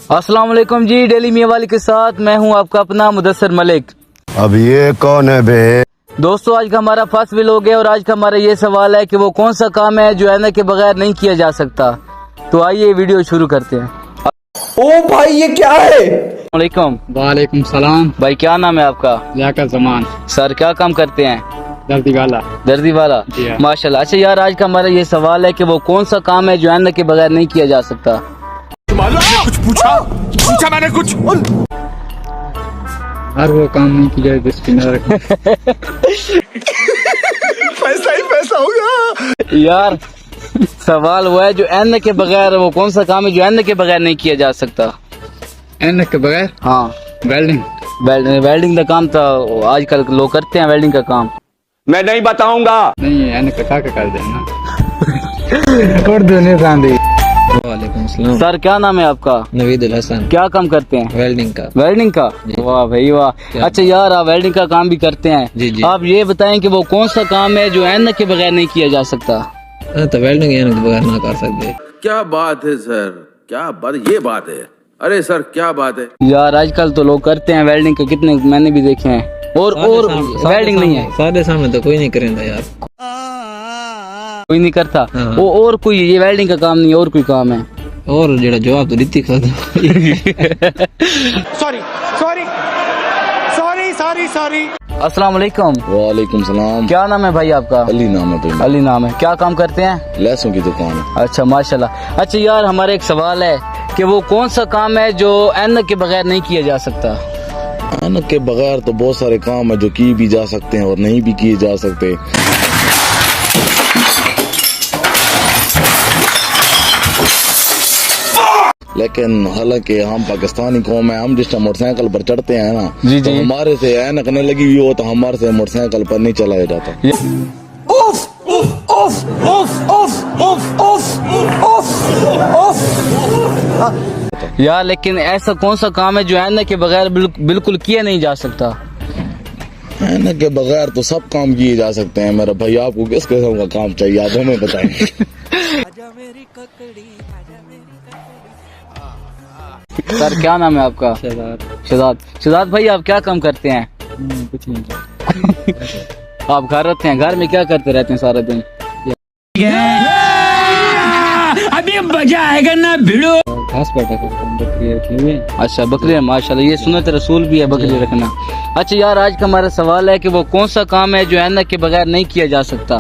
अस्सलाम वालेकुम जी, डेली मियां वाली के साथ मैं हूं आपका अपना मुदस्सिर मलिक। अब ये कौन है बे? दोस्तों, आज का हमारा फर्स्ट व्लॉग है और आज का हमारा ये सवाल है कि वो कौन सा काम है जो एनक के बगैर नहीं किया जा सकता। तो आइए वीडियो शुरू करते हैं। ओ भाई ये क्या है? वालेकुम। वालेकुम सलाम। भाई क्या नाम है आपका? याकर जमान। सर क्या काम करते हैं? दर्दी वाला। दर्दी वाला, जी हाँ। माशाल्लाह। अच्छा यार, आज का हमारा ये सवाल है कि वो कौन सा काम है जो एनक के बगैर नहीं किया जा सकता। कुछ पूछा मैंने कुछ। हर वो काम नहीं किया जिसकी न रखना। पैसा ही पैसा होगा यार सवाल वो है जो एन के बगैर, वो कौन सा काम है जो एन के बगैर नहीं किया जा सकता। एन के बगैर हाँ, वेल्डिंग। वेल्डिंग का काम तो आजकल लोग करते हैं, वेल्डिंग का काम। मैं नहीं बताऊंगा। नहीं एन का कर देना। उर्दू नहीं जानती। वालेकुम सलाम। सर क्या नाम है आपका? नवीदुल हसन। क्या काम करते हैं? वेल्डिंग का। वेल्डिंग का, वाह भाई वाह। अच्छा यार, आप वेल्डिंग का काम भी करते हैं। जी जी। आप ये बताएं कि वो कौन सा काम है जो एन के बगैर नहीं किया जा सकता। तो वेल्डिंग एन के बगैर ना कर सकते। क्या बात है सर, क्या बात, ये बात है। अरे सर क्या बात है यार, आजकल तो लोग करते हैं वेल्डिंग के, कितने मैंने भी देखे हैं। और वेल्डिंग नहीं है, सारे सामने तो कोई नहीं करेंगे यार, कोई नहीं करता। हाँ। वो और कोई ये वेल्डिंग का काम नहीं है, और कोई काम है। और जेड़ा जवाब तो ऋतिक सॉरी। अस्सलाम वालेकुम। वालेकुम सलाम। क्या नाम है भाई आपका? अली नाम है भाई। अली नाम है। क्या काम करते हैं? लहसुन की दुकान है। अच्छा माशाल्लाह। अच्छा यार, हमारा एक सवाल है कि वो कौन सा काम है जो एन के बगैर नहीं किया जा सकता। एन के बगैर तो बहुत सारे काम है जो किए भी जा सकते हैं और नहीं भी किए जा सकते। लेकिन हालांकि हम पाकिस्तानी कौम है, हम जिस टाइम मोटरसाइकिल पर चढ़ते हैं ना, जी तो जी। हमारे से ऐनक न लगी हुई हो तो हमारे से मोटरसाइकिल पर नहीं चलाया जाता। यार लेकिन ऐसा कौन सा काम है जो एन के बगैर बिल्कुल किया नहीं जा सकता। ऐनक के बगैर तो सब काम किए जा सकते हैं मेरा भाई। आपको किस किस्म का काम चाहिए आप हमें बताएं। सर क्या नाम है आपका? शहजाद भाई, आप क्या काम करते हैं? कुछ नहीं। आप घर रहते हैं, घर में क्या करते रहते हैं सारा दिन? अभी मजा आएगा ना भिड़ो। घास पाटा बकरी रखी हुई है। अच्छा बकरी, माशाल्लाह, ये सुन्नत रसूल भी है बकरी रखना। अच्छा यार, आज का हमारा सवाल है कि वो कौन सा काम है जो एन के बगैर नहीं किया जा सकता।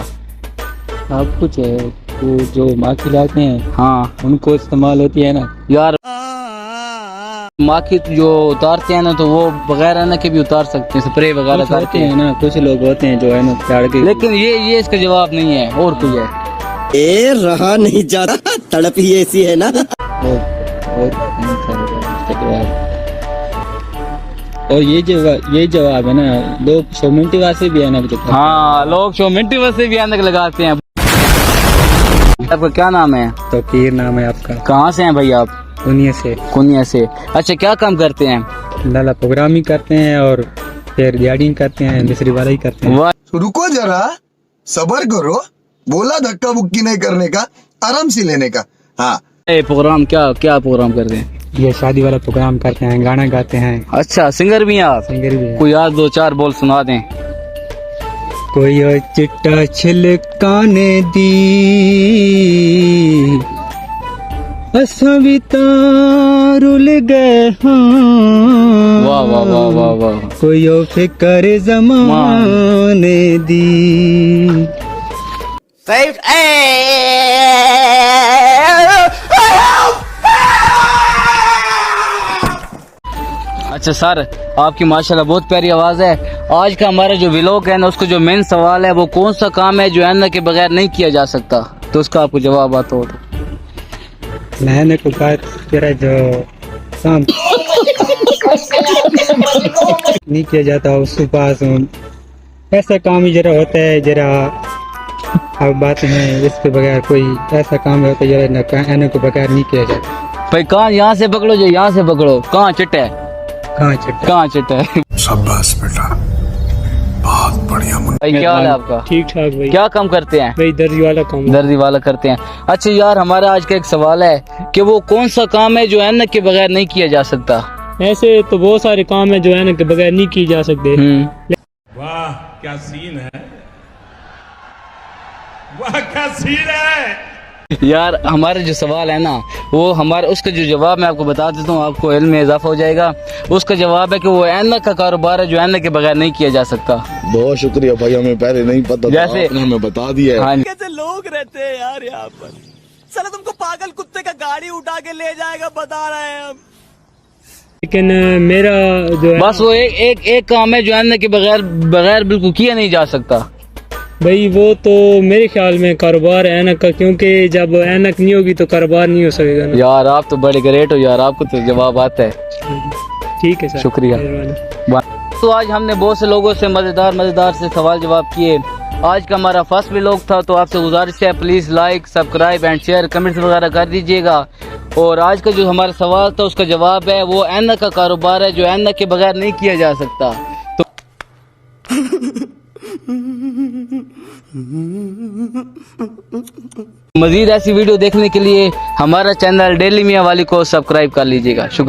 आप कुछ है वो जो माँ खिलाते हैं, हाँ उनको इस्तेमाल होती है ना यार, माँ की जो उतारते हैं ना, तो वो बगैर एन के भी उतार सकते हैं, स्प्रे वगैरह कुछ होते करके। हैं ना, कुछ लोग होते हैं जो है ना झाड़ के। लेकिन ये इसका जवाब नहीं है, और कोई है। ए रहा नहीं जाता, तड़प ही ऐसी है ना। और ये जवाब है ना, लोग 100 मिनट वास्ते भी है ना। हाँ, लोग 100 मिनट वैसे भी एनक लगाते हैं। आपका क्या नाम है? तो पीर नाम है आपका। कहाँ से हैं भाई आप? उन्हीं से कुनिया से। अच्छा, क्या काम करते हैं? लाला प्रोग्रामिंग करते हैं और फिर दिहाड़ी करते हैं, मिस्त्री वाला ही करते हैं। वाह, रुको जरा, सबर करो। बोला धक्का बुक्की नहीं करने का, आराम से लेने का। हाँ, प्रोग्राम क्या प्रोग्राम करते हैं? ये शादी वाला प्रोग्राम करते हैं, गाना गाते हैं। अच्छा, सिंगर भी हैं आप? सिंगर भी है। कोई यार 2-4 बोल सुना दें। कोई ओ चिट्टा छिलकाने दी असां भी तां रुल गए हाँ। वाह वाह वाह वाह वाह। कोई ओ फिकर जमाने दी। अच्छा सर, आपकी माशाल्लाह बहुत प्यारी आवाज है। आज का हमारा जो व्लॉग है ना, उसको जो मेन सवाल है वो कौन सा काम है जो एन के बगैर नहीं किया जा सकता। तो उसका आपको जवाब आता हो तो। मैंने को बात तेरा जो काम नहीं किया जाता उसके पास ऐसा काम ही जरा होता है, जरा अब बात है इसके बगैर कोई ऐसा काम होता है जरा एन के बगैर नहीं किया जाता। भाई कहाँ, यहाँ से पकड़ो, जो यहाँ से पकड़ो। कहाँ चिट्टा है? कहाँ चिट्टा? कहाँ चिट्टा है? शाबाश बेटा, भाई क्या हाल है आपका? ठीक ठाक भाई। क्या काम करते हैं? भाई दर्जी वाला काम। दर्जी वाला करते हैं। अच्छा यार, हमारा आज का एक सवाल है कि वो कौन सा काम है जो ऐनक के बगैर नहीं किया जा सकता? ऐसे तो बहुत सारे काम है जो ऐनक के बगैर नहीं किए जा सकते। वाह क्या सीन है, वाह क्या सीन है। यार हमारा जो सवाल है ना, वो हमारे उसका जो जवाब मैं आपको बता देता हूँ, आपको इल्म में इजाफा हो जाएगा। उसका जवाब है कि वो ऐनक का कारोबार है जो ऐनक के बगैर नहीं किया जा सकता। बहुत शुक्रिया भाई, हमें पहले नहीं पता था, जैसे आपने हमें बता दिया है। हाँ, कैसे लोग रहते हैं यार यहाँ पर, साला तुमको पागल कुत्ते का गाड़ी उठा के ले जाएगा बता रहे हैं हम। लेकिन मेरा जो है बस वो एक काम है जो ऐनक के बगैर बिल्कुल किया नहीं जा सकता। भाई, वो तो मेरे ख्याल में कारोबार है ऐनक का, क्योंकि जब ऐनक नहीं होगी तो कारोबार नहीं हो सकेगा ना। यार आप तो बड़े ग्रेट हो यार, आपको तो जवाब आता है। ठीक है सर, शुक्रिया। तो आज हमने बहुत से लोगों से मजेदार से सवाल जवाब किए। आज का हमारा फर्स्ट व्लॉग था, तो आपसे गुजारिश है please like, subscribe and share, comments वगैरह कर दीजिएगा। और आज का जो हमारा सवाल था उसका जवाब है वो ऐनक का कारोबार है जो ऐनक के बगैर नहीं किया जा सकता। तो मजीद ऐसी वीडियो देखने के लिए हमारा चैनल डेली मियां वाली को सब्सक्राइब कर लीजिएगा। शुक्रिया।